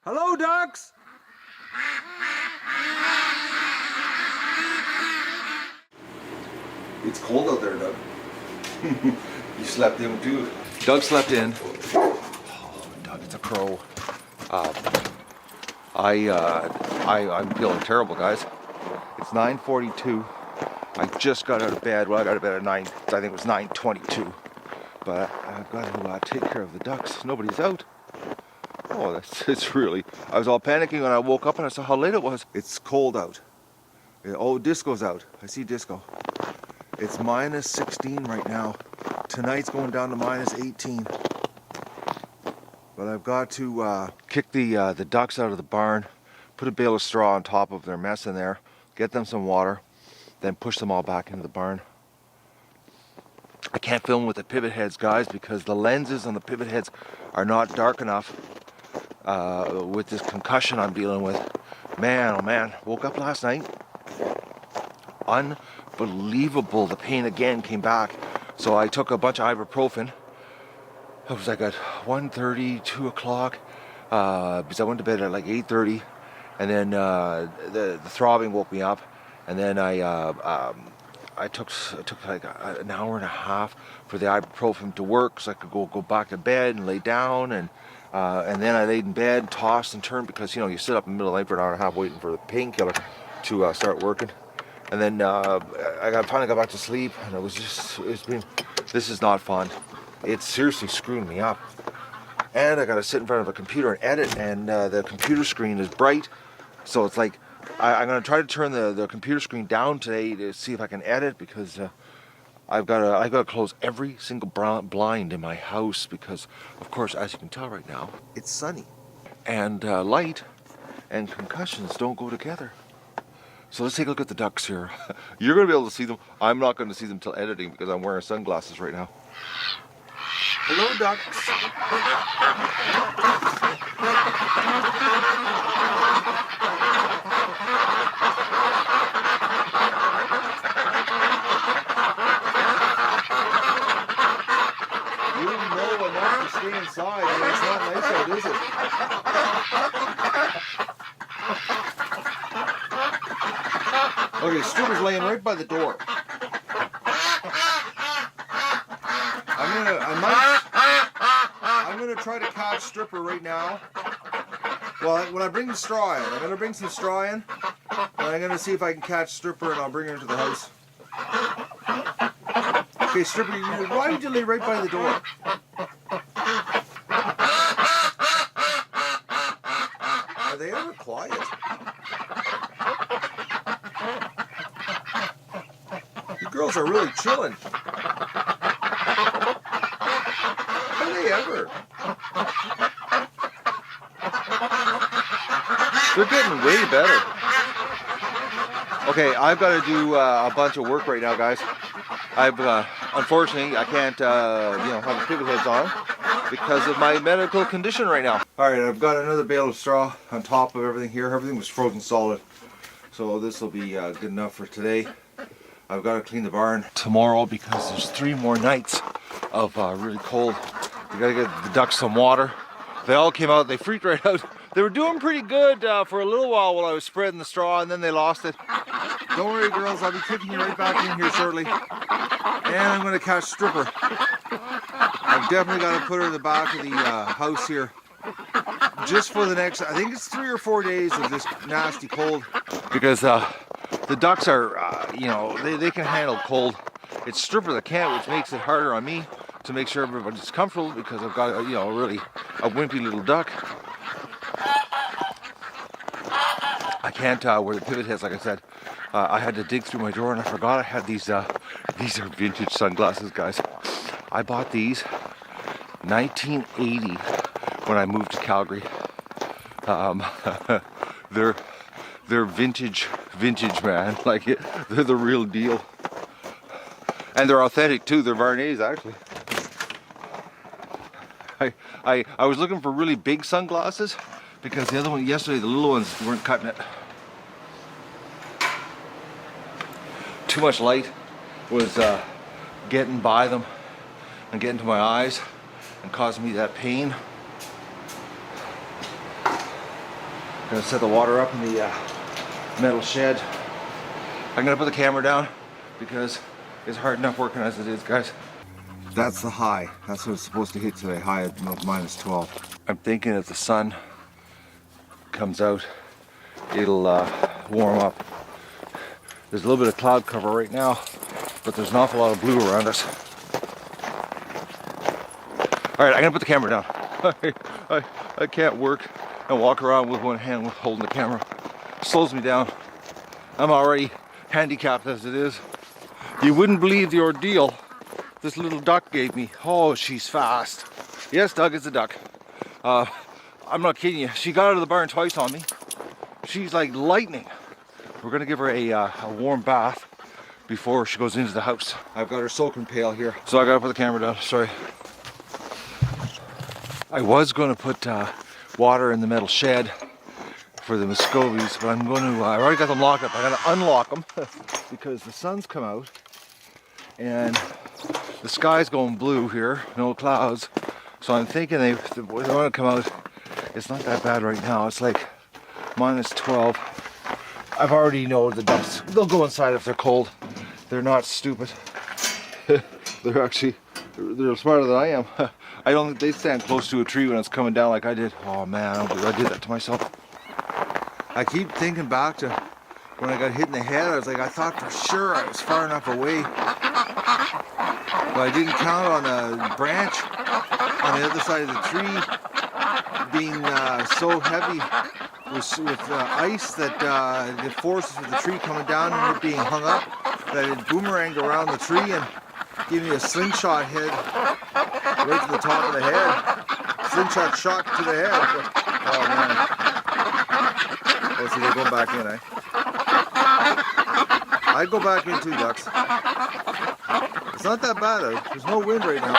Hello, ducks! It's cold out there, Doug. You slept in too. Doug slept in. Oh, Doug, it's a crow. I'm feeling terrible, guys. It's 9:42. I just got out of bed. Well, I got out of bed at 9. I think it was 9:22. But I've got to take care of the ducks. Nobody's out. Oh, it's really. I was all panicking when I woke up and I saw how late it was. It's cold out. Oh, Disco's out. I see Disco. It's minus 16 right now. Tonight's going down to minus 18. But I've got to kick the ducks out of the barn, put a bale of straw on top of their mess in there, get them some water, then push them all back into the barn. I can't film with the pivot heads, guys, because the lenses on the pivot heads are not dark enough with this concussion I'm dealing with. Man, oh man, woke up last night. Unbelievable. The pain again came back. So I took a bunch of ibuprofen. It was like at 1:30, 2 o'clock, because I went to bed at like 8:30, and then the throbbing woke me up, and then I took like an hour and a half for the ibuprofen to work, so I could go back to bed and lay down, and then I laid in bed, tossed and turned, because you know you sit up in the middle of the night for an hour and a half waiting for the painkiller to start working, and then finally got back to sleep, and this is not fun. It's seriously screwing me up. And I gotta sit in front of a computer and edit, and the computer screen is bright. So it's like, I'm gonna try to turn the computer screen down today to see if I can edit, because I've gotta close every single blind in my house, because of course, as you can tell right now, it's sunny. And light and concussions don't go together. So let's take a look at the ducks here. You're gonna be able to see them. I'm not gonna see them till editing because I'm wearing sunglasses right now. Hello, ducks. You know enough to stay inside, and it's not nice out, is it? Okay, Stripper's laying right by the door. I'm gonna try to catch Stripper right now. Well, when I bring the straw in, I'm gonna bring some straw in, and I'm gonna see if I can catch Stripper, and I'll bring her into the house. Okay, Stripper, why did you lay right by the door? Are they ever quiet? You girls are really chilling. Are they ever? They're getting way better. Okay, I've got to do a bunch of work right now, guys. Unfortunately, I can't, have the pivot heads on because of my medical condition right now. All right, I've got another bale of straw on top of everything here. Everything was frozen solid, so this will be good enough for today. I've got to clean the barn tomorrow because there's 3 more nights of really cold. We got to get the ducks some water. They all came out. They freaked right out. They were doing pretty good for a little while I was spreading the straw, and then they lost it. Don't worry, girls. I'll be kicking you right back in here shortly. And I'm going to catch Stripper. I've definitely got to put her in the back of the house here. Just for the next, I think it's 3 or 4 days of this nasty cold. Because the ducks are, they can handle cold. It's Stripper that can't, which makes it harder on me to make sure everybody's comfortable, because I've got, really a wimpy little duck. I can't wear the pivot heads, like I said. I had to dig through my drawer, and I forgot I had these are vintage sunglasses, guys. I bought these 1980 when I moved to Calgary. They're vintage, man. Like, they're the real deal. And they're authentic too. They're Varnays, actually. I was looking for really big sunglasses because the other one yesterday, the little ones weren't cutting it. Too much light was getting by them and getting to my eyes and causing me that pain. Gonna set the water up in the metal shed. I'm gonna put the camera down because it's hard enough working as it is, guys. That's the high. That's what it's supposed to hit today, high at -12. I'm thinking if the sun comes out, it'll warm up. There's a little bit of cloud cover right now, but there's an awful lot of blue around us. All right, I'm gonna put the camera down. I can't work and walk around with one hand holding the camera. It slows me down. I'm already handicapped as it is. You wouldn't believe the ordeal this little duck gave me. Oh, she's fast. Yes, Doug, it's a duck. I'm not kidding you. She got out of the barn twice on me. She's like lightning. We're gonna give her a warm bath before she goes into the house. I've got her soaking pail here, so I gotta put the camera down. Sorry. I was gonna put water in the metal shed for the Muscovies, but I'm going to, I already got them locked up. I gotta unlock them because the sun's come out and the sky's going blue here, no clouds. So I'm thinking they want to come out. It's not that bad right now. It's like -12. I've already know the ducks. They'll go inside if they're cold. They're not stupid. They're actually, they're smarter than I am. I don't think they stand close to a tree when it's coming down like I did. Oh man, I don't believe I did that to myself. I keep thinking back to when I got hit in the head. I was like, I thought for sure I was far enough away, but I didn't count on a branch on the other side of the tree being so heavy with ice that the forces of the tree coming down and it being hung up, that it boomeranged around the tree and gave me a slingshot hit right to the top of the head. Slingshot shot to the head. Oh man. Oh, see, they're going back in, eh? I'd go back in too, ducks. It's not that bad out. There's no wind right now.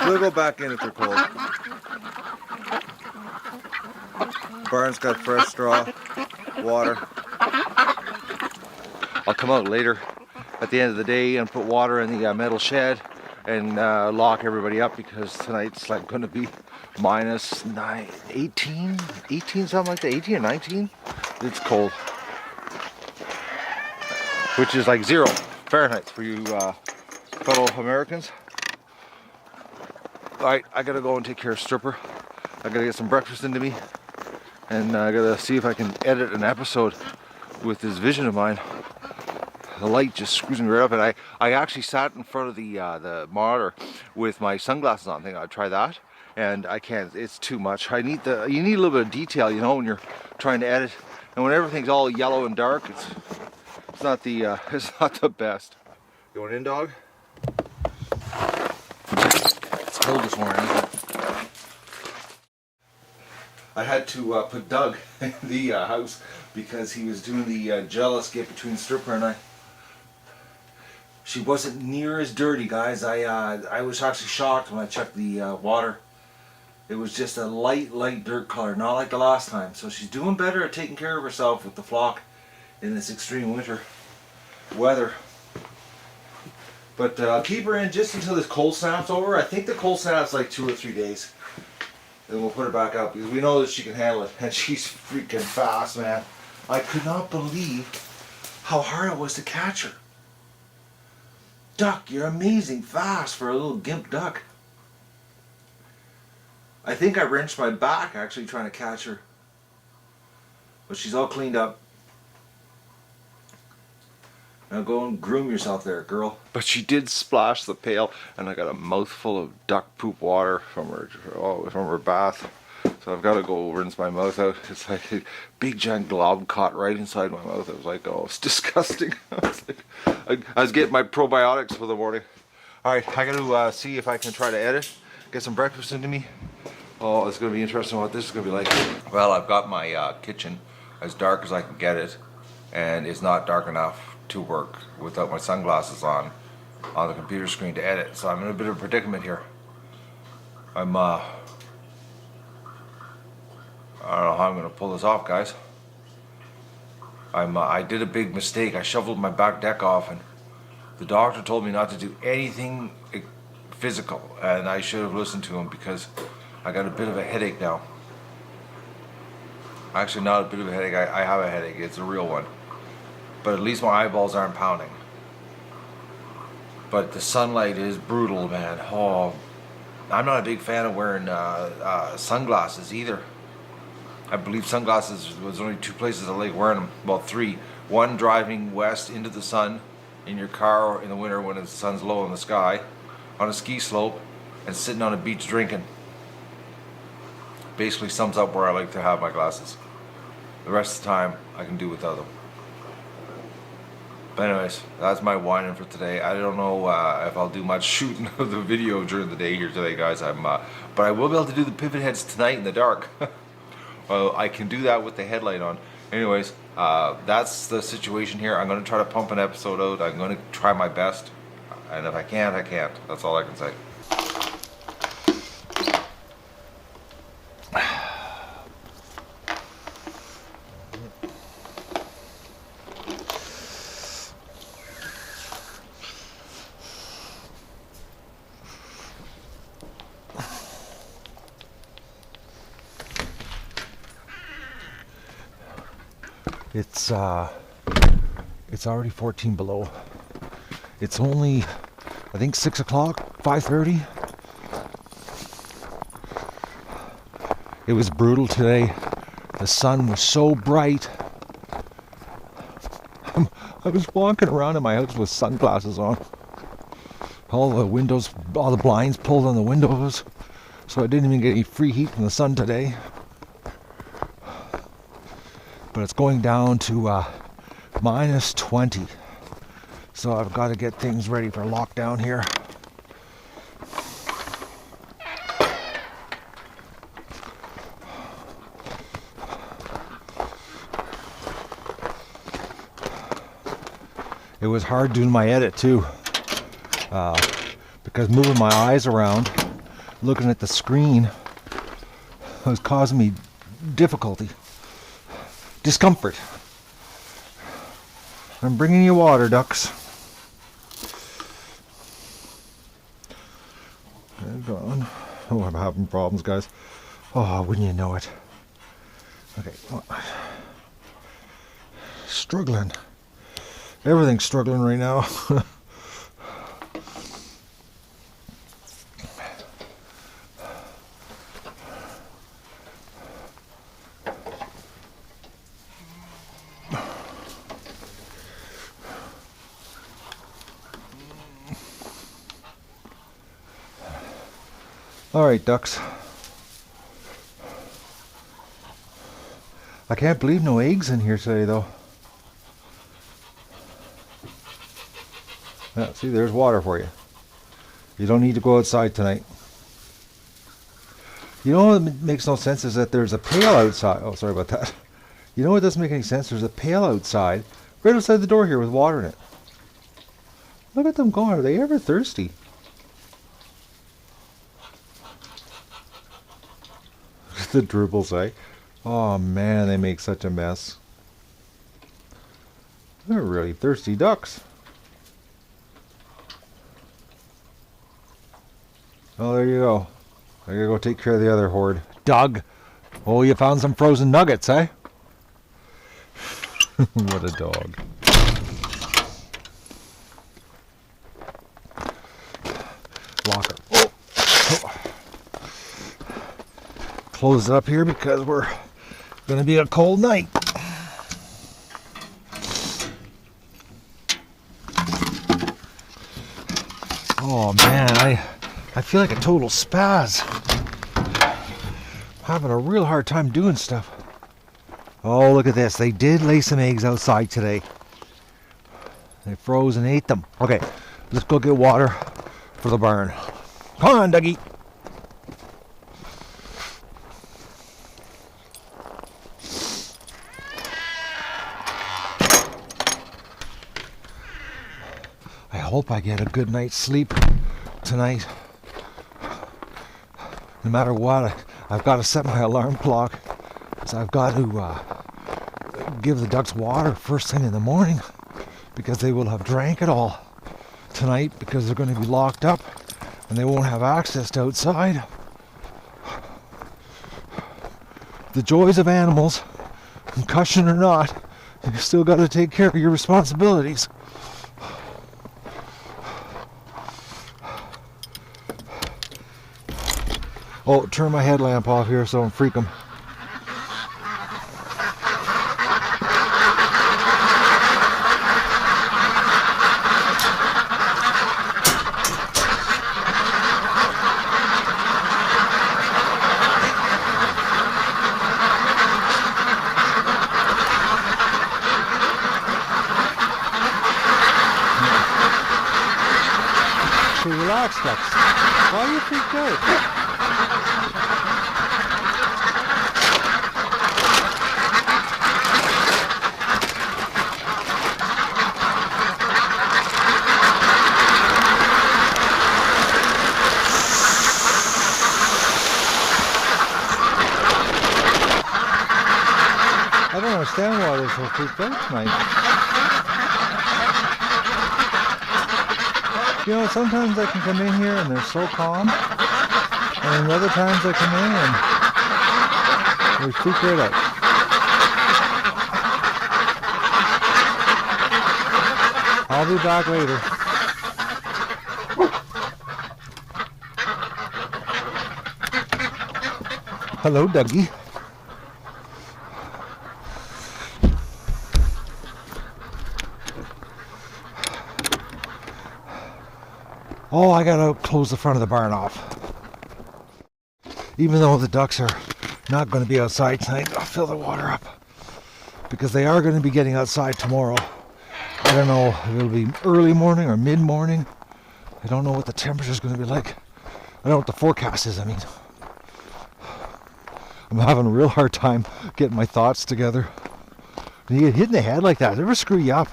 We'll go back in if they're cold. Barn's got fresh straw, water. I'll come out later at the end of the day and put water in the metal shed and lock everybody up because tonight's like going to be -9, 18, something like that, 18 or 19. It's cold, which is like 0 Fahrenheit for you fellow Americans. All right, I gotta go and take care of Stripper. I gotta get some breakfast into me, and I gotta see if I can edit an episode with this vision of mine. The light just screws me right up, and I actually sat in front of the monitor with my sunglasses on. I think I'd try that, and I can't. It's too much. You need a little bit of detail, you know, when you're trying to edit, and when everything's all yellow and dark, it's not the it's not the best. Going in, dog? It's cold this morning, isn't it? I had to put Doug in the house because he was doing the jealous get between Stripper and I. She wasn't near as dirty, guys. I was actually shocked when I checked the water. It was just a light dirt color, not like the last time. So she's doing better at taking care of herself with the flock in this extreme winter weather. But I'll keep her in just until this cold snap's over. I think the cold snap's like 2 or 3 days. Then we'll put her back out because we know that she can handle it. And she's freaking fast, man. I could not believe how hard it was to catch her. Duck, you're amazing fast for a little gimp duck. I think I wrenched my back actually trying to catch her. But she's all cleaned up. Now go and groom yourself there, girl. But she did splash the pail, and I got a mouthful of duck poop water from her bath. So I've got to go rinse my mouth out. It's like a big giant glob caught right inside my mouth. I was like, oh, it's disgusting. I was getting my probiotics for the morning. All right, I got to see if I can try to edit, get some breakfast into me. Oh, it's going to be interesting what this is going to be like. Well, I've got my kitchen as dark as I can get it, and it's not dark enough to work without my sunglasses on the computer screen to edit. So I'm in a bit of a predicament here. I don't know how I'm going to pull this off, guys. I did a big mistake. I shoveled my back deck off, and the doctor told me not to do anything physical, and I should have listened to him because I got a bit of a headache now. Actually, not a bit of a headache. I have a headache. It's a real one. But at least my eyeballs aren't pounding. But the sunlight is brutal, man. Oh, I'm not a big fan of wearing sunglasses either. I believe sunglasses was only 2 places I like wearing them. Well, 3. One, driving west into the sun in your car in the winter when the sun's low in the sky, on a ski slope, and sitting on a beach drinking. Basically sums up where I like to have my glasses. The rest of the time, I can do without them. But anyways, that's my whining for today. I don't know if I'll do much shooting of the video during the day here today, guys. But I will be able to do the pivot heads tonight in the dark. Well, I can do that with the headlight on. Anyways, that's the situation here. I'm going to try to pump an episode out. I'm going to try my best. And if I can't, I can't. That's all I can say. It's already 14 below. It's only, I think, 6 o'clock, 5:30. It was brutal today. The sun was so bright. I was walking around in my house with sunglasses on. All the windows, all the blinds pulled on the windows, so I didn't even get any free heat from the sun today. But it's going down to minus 20. So I've got to get things ready for lockdown here. It was hard doing my edit too, because moving my eyes around, looking at the screen, was causing me difficulty. Discomfort. I'm bringing you water, ducks. They're gone. Oh, I'm having problems, guys. Oh, wouldn't you know it? Okay. Struggling. Everything's struggling right now. All right, ducks. I can't believe no eggs in here today, though. Yeah, see, there's water for you. You don't need to go outside tonight. You know what makes no sense is that there's a pail outside. Oh, sorry about that. You know what doesn't make any sense? There's a pail outside, right outside the door here with water in it. Look at them going. Are they ever thirsty? The dribbles, eh? Oh man, they make such a mess. They're really thirsty ducks. Oh, there you go. I gotta go take care of the other horde. Doug! Oh, you found some frozen nuggets, eh? What a dog. Locker. Oh. Oh. Close it up here because we're gonna be a cold night. Oh man, I feel like a total spaz. Having a real hard time doing stuff. Oh, look at this. They did lay some eggs outside today. They froze and ate them. Okay, let's go get water for the barn. Come on, Dougie. I hope I get a good night's sleep tonight. No matter what, I've got to set my alarm clock. So I've got to not give the ducks water first thing in the morning because they will have drank it all tonight because they're going to be locked up and they won't have access to outside. The joys of animals, concussion or not, you still got to take care of your responsibilities. Oh, turn my headlamp off here so I don't freak them. So relax, ducks. Why are you freaked out? I don't understand why they're so freaked out tonight. You know, sometimes I can come in here and they're so calm, and other times I come in and they freak right out. I'll be back later. Hello, Dougie. Oh, I gotta close the front of the barn off. Even though the ducks are not going to be outside tonight, I'll fill the water up. Because they are going to be getting outside tomorrow. I don't know if it'll be early morning or mid-morning. I don't know what the temperature is going to be like. I don't know what the forecast is, I mean. I'm having a real hard time getting my thoughts together. When you get hit in the head like that, it ever screw you up?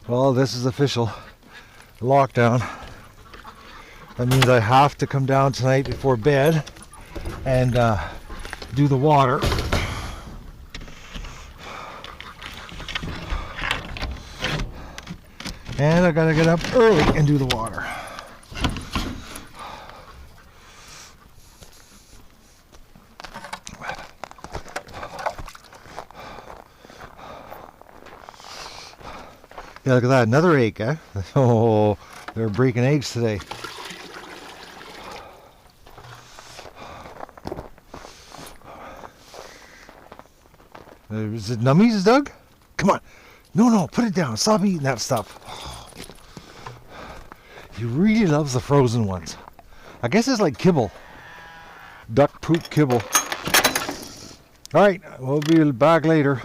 Well, this is official lockdown. That means I have to come down tonight before bed and do the water. And I gotta get up early and do the water. Yeah, look at that, another egg, eh? Oh, they're breaking eggs today. Is it nummies, Doug? Come on. No, put it down. Stop eating that stuff. He really loves the frozen ones. I guess it's like kibble. Duck poop kibble. Alright, we'll be back later.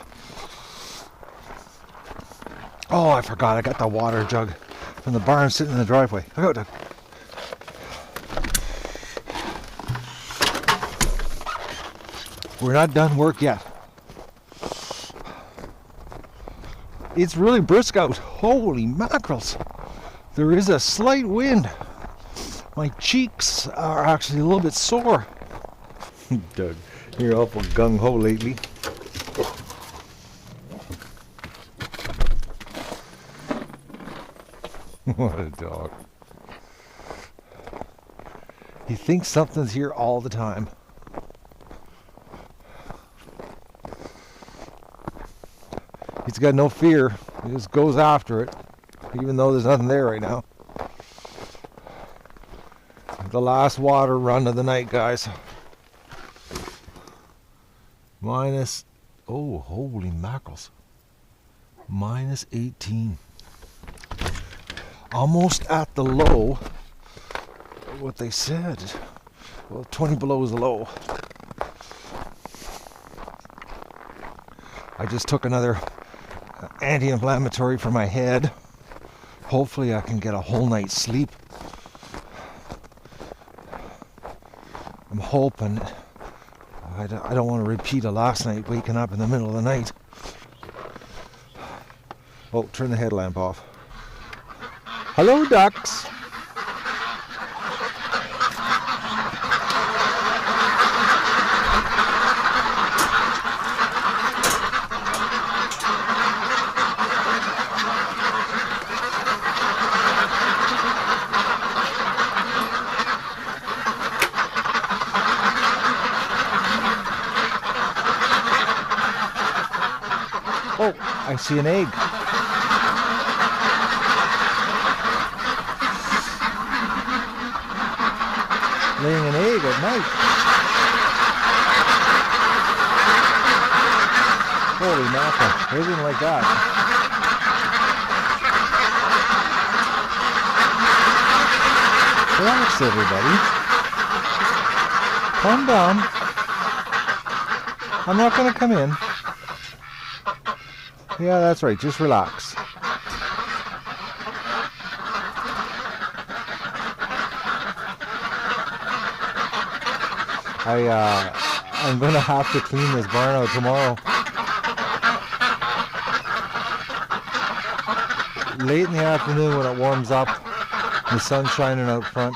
Oh, I forgot. I got the water jug from the barn sitting in the driveway. Look out, Doug. We're not done work yet. It's really brisk out. Holy mackerels. There is a slight wind. My cheeks are actually a little bit sore. Doug, you're awful gung-ho lately. What a dog. He thinks something's here all the time. He's got no fear. He just goes after it, even though there's nothing there right now. The last water run of the night, guys. Minus, oh, holy mackerels. Minus 18. Almost at the low, what they said. Well, 20 below is the low. I just took another anti-inflammatory for my head. Hopefully I can get a whole night's sleep. I'm hoping. I don't want to repeat of last night, waking up in the middle of the night. Oh, turn the headlamp off. Hello, ducks. Oh, I see an egg. Laying an egg at night. Holy mackerel, they didn't like that. Relax, everybody. Calm down. I'm not going to come in. Yeah, that's right, just relax. I'm going to have to clean this barn out tomorrow. Late in the afternoon when it warms up, the sun's shining out front,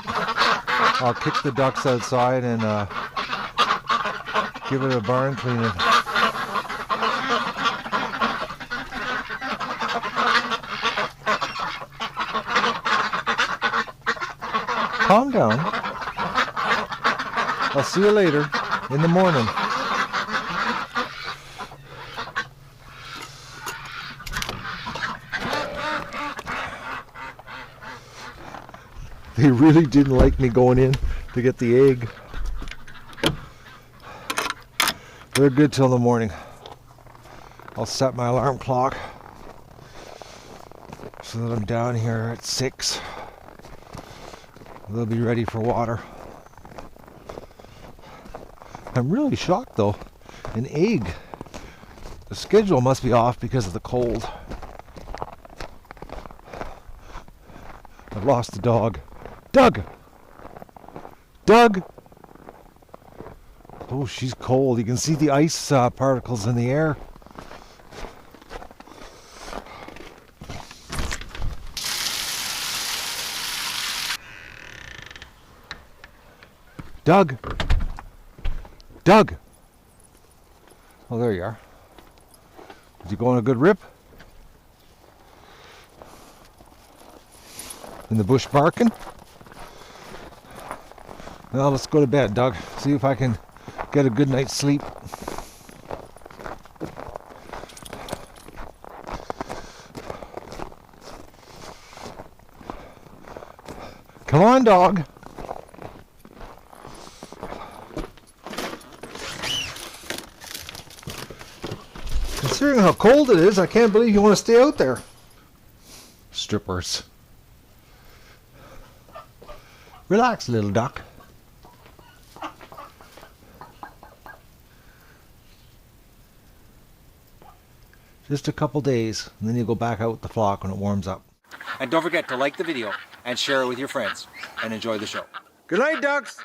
I'll kick the ducks outside and give it a barn cleaning. Calm down. I'll see you later in the morning. They really didn't like me going in to get the egg. They're good till the morning. I'll set my alarm clock so that I'm down here at 6. They'll be ready for water. I'm really shocked though. An egg. The schedule must be off because of the cold. I've lost the dog. Doug! Doug! Oh, she's cold. You can see the ice particles in the air. Doug! Doug! Oh, there you are. Did you go on a good rip? In the bush barking? Well, let's go to bed, Doug. See if I can get a good night's sleep. Come on, dog. Considering how cold it is, I can't believe you want to stay out there. Strippers. Relax, little duck. Just a couple days, and then you go back out with the flock when it warms up. And don't forget to like the video and share it with your friends. And enjoy the show. Good night, ducks.